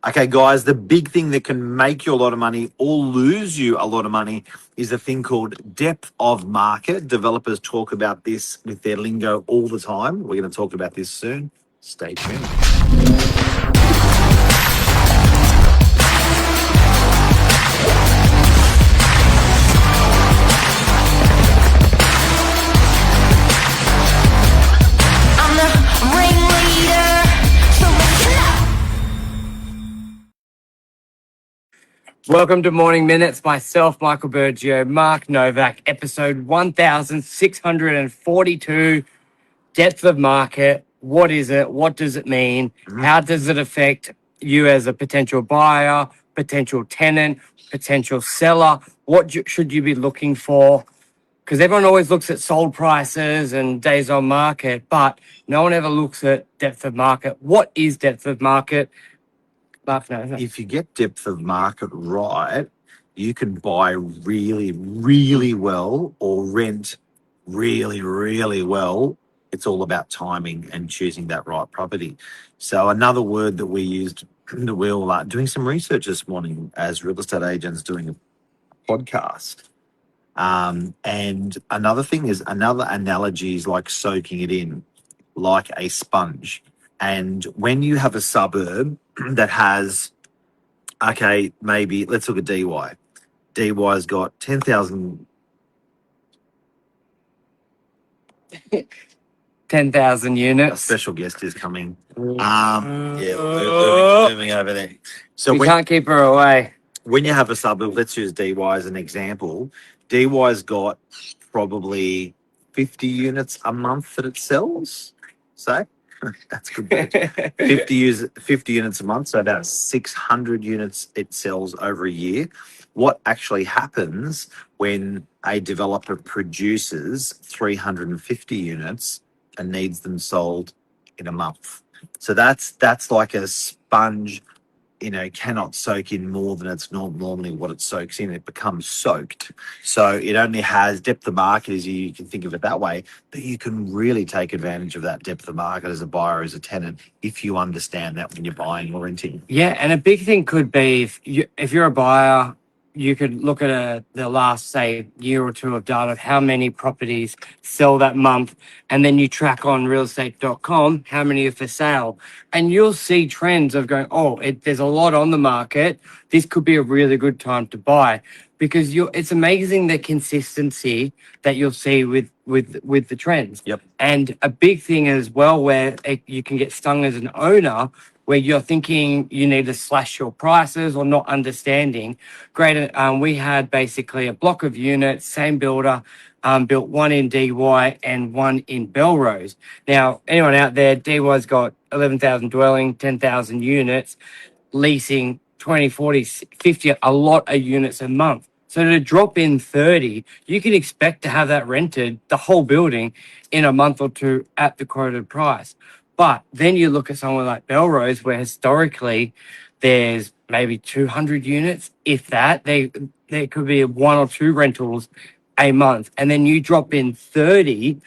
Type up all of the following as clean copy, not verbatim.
Okay, guys, the big thing that can make you a lot of money or lose you a lot of money is a thing called depth of market. Developers talk about this with their lingo all the time. We're going to talk about this soon. Stay tuned. Welcome to Morning Minutes. Myself, Michael Bergio, Mark Novak, episode 1642. Depth of market. What is it? What does it mean? How does it affect you as a potential buyer, potential tenant, potential seller? What should you be looking for? Because everyone always looks at sold prices and days on market, but no one ever looks at depth of market. What is depth of market? If you get depth of market right, you can buy really, really well or rent really, really well. It's all about timing and choosing that right property. So another word that we used, that we were doing some research this morning as real estate agents doing a podcast. And another thing is, another analogy is like soaking it in, like a sponge. And when you have a suburb that has, okay, maybe let's look at DY. DY's got 10,000. 10,000 A units. special guest is coming. Moving over there. So we can't keep her away. When you have a suburb, let's use DY as an example. DY's got probably 50 units a month that it sells. So that's good. 50 units a month, so about 600 units it sells over a year. What actually happens when a developer produces 350 units and needs them sold in a month? So that's like a sponge, cannot soak in more than it's normally what it soaks in. It becomes soaked. So it only has depth of market, as you can think of it that way, but you can really take advantage of that depth of market as a buyer, as a tenant, if you understand that when you're buying or renting. Yeah, and a big thing could be if you're a buyer, you could look at the last, say, year or two of data of how many properties sell that month, and then you track on realestate.com how many are for sale. And you'll see trends of going, there's a lot on the market. This could be a really good time to buy, because it's amazing the consistency that you'll see with the trends. Yep. And a big thing as well where you can get stung as an owner, where you're thinking you need to slash your prices or not understanding. Great. We had basically a block of units, same builder, built one in DY and one in Belrose. Now, anyone out there, DY's got 11,000 dwelling, 10,000 units, leasing 20, 40, 50, a lot of units a month. So to drop in 30, you can expect to have that rented, the whole building, in a month or two at the quoted price. But then you look at somewhere like Belrose, where historically there's maybe 200 units, if that. There could be one or two rentals a month. And then you drop in 30,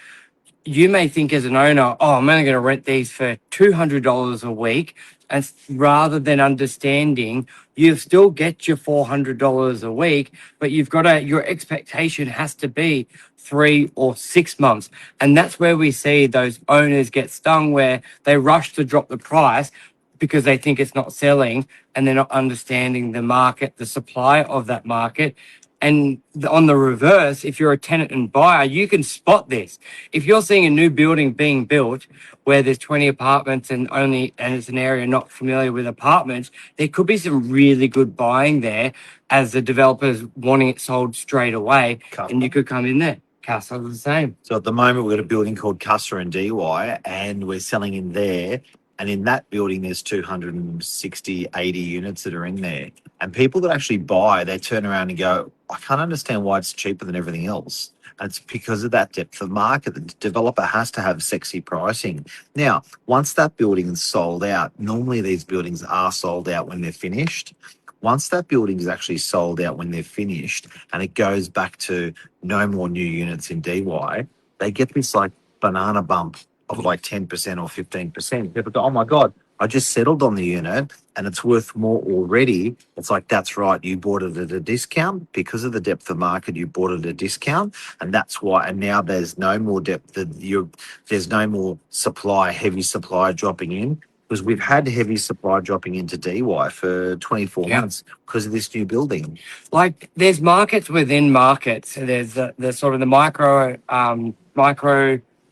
you may think as an owner, I'm only going to rent these for $200 a week. And rather than understanding, you still get your $400 a week, but your expectation has to be 3 or 6 months. And that's where we see those owners get stung, where they rush to drop the price because they think it's not selling, and they're not understanding the market, the supply of that market. And on the reverse, if you're a tenant and buyer, you can spot this. If you're seeing a new building being built where there's 20 apartments and it's an area not familiar with apartments, there could be some really good buying there as the developer's wanting it sold straight away. And you could come in there. Castle's the same. So at the moment, we've got a building called Custer and DY, and we're selling in there. And in that building, there's 260, 80 units that are in there. And people that actually buy, they turn around and go, I can't understand why it's cheaper than everything else. And it's because of that depth of market. The developer has to have sexy pricing. Now, once that building is sold out, normally these buildings are sold out when they're finished. Once that building is actually sold out when they're finished, and it goes back to no more new units in DY, they get this like banana bump of like 10% or 15%. People go, oh my God, I just settled on the unit and it's worth more already. It's like, that's right. You bought it at a discount because of the depth of market. You bought it at a discount, and that's why. And now there's no more depth. There's no more supply, heavy supply dropping in, because we've had heavy supply dropping into DY for 24 Yeah. months because of this new building. Like there's markets within markets. There's the sort of the micro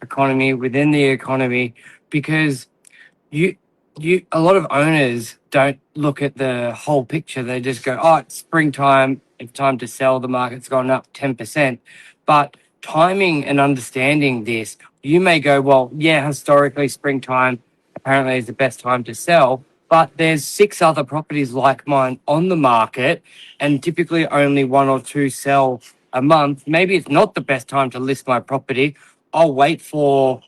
economy within the economy, because you a lot of owners don't look at the whole picture. They just go, oh, it's springtime, it's time to sell, the market's gone up 10%. But timing and understanding this, you may go, well, yeah, historically springtime apparently is the best time to sell, but there's 6 other properties like mine on the market, and typically only 1 or 2 sell a month. Maybe it's not the best time to list my property. I'll wait for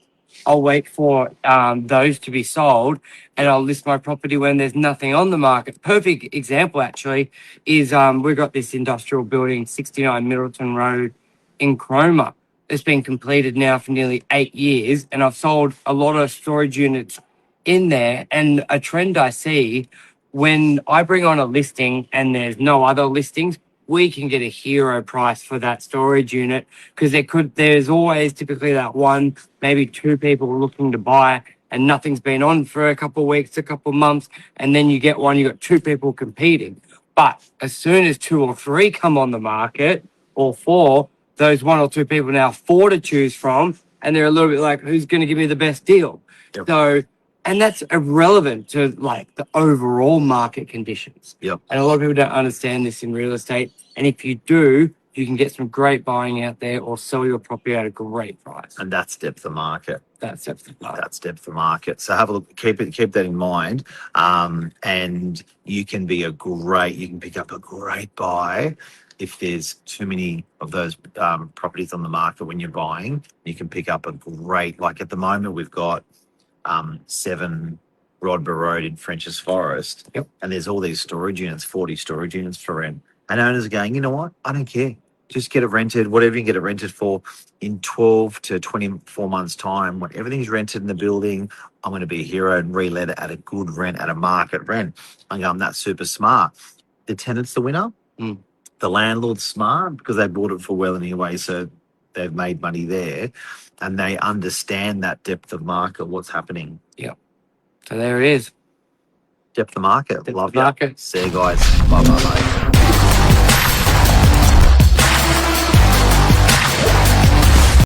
those to be sold, and I'll list my property when there's nothing on the market. Perfect example actually is we've got this industrial building, 69 Middleton Road in Cromer. It's been completed now for nearly 8 years, and I've sold a lot of storage units in there. And a trend I see, when I bring on a listing and there's no other listings, we can get a hero price for that storage unit, because there's always typically that 1, maybe 2 people looking to buy, and nothing's been on for a couple of weeks, a couple of months, and then you get one, you got 2 people competing. But as soon as 2 or 3 come on the market, or 4, those 1 or 2 people now 4 to choose from, and they're a little bit like, who's going to give me the best deal? Yep. So, and that's irrelevant to like the overall market conditions. Yep. And a lot of people don't understand this in real estate. And if you do, you can get some great buying out there, or sell your property at a great price. And that's depth of market. That's depth of market. That's depth of market. So have a look, keep that in mind. And you can pick up a great buy if there's too many of those properties on the market when you're buying. You can pick up a great, like at the moment we've got 7 Rodber Road in French's Forest. Yep. And there's all these storage units, 40 storage units for rent. And owners are going, you know what? I don't care. Just get it rented, whatever you can get it rented for, in 12 to 24 months' time. When everything's rented in the building, I'm going to be a hero and re-let it at a good rent, at a market rent. I'm going, that's super smart. The tenant's the winner. Mm. The landlord's smart because they bought it for well anyway, so they've made money there. And they understand that depth of market, what's happening. Yeah. So there it is. Depth of market. Depth Love of market. you. See you guys. Bye-bye.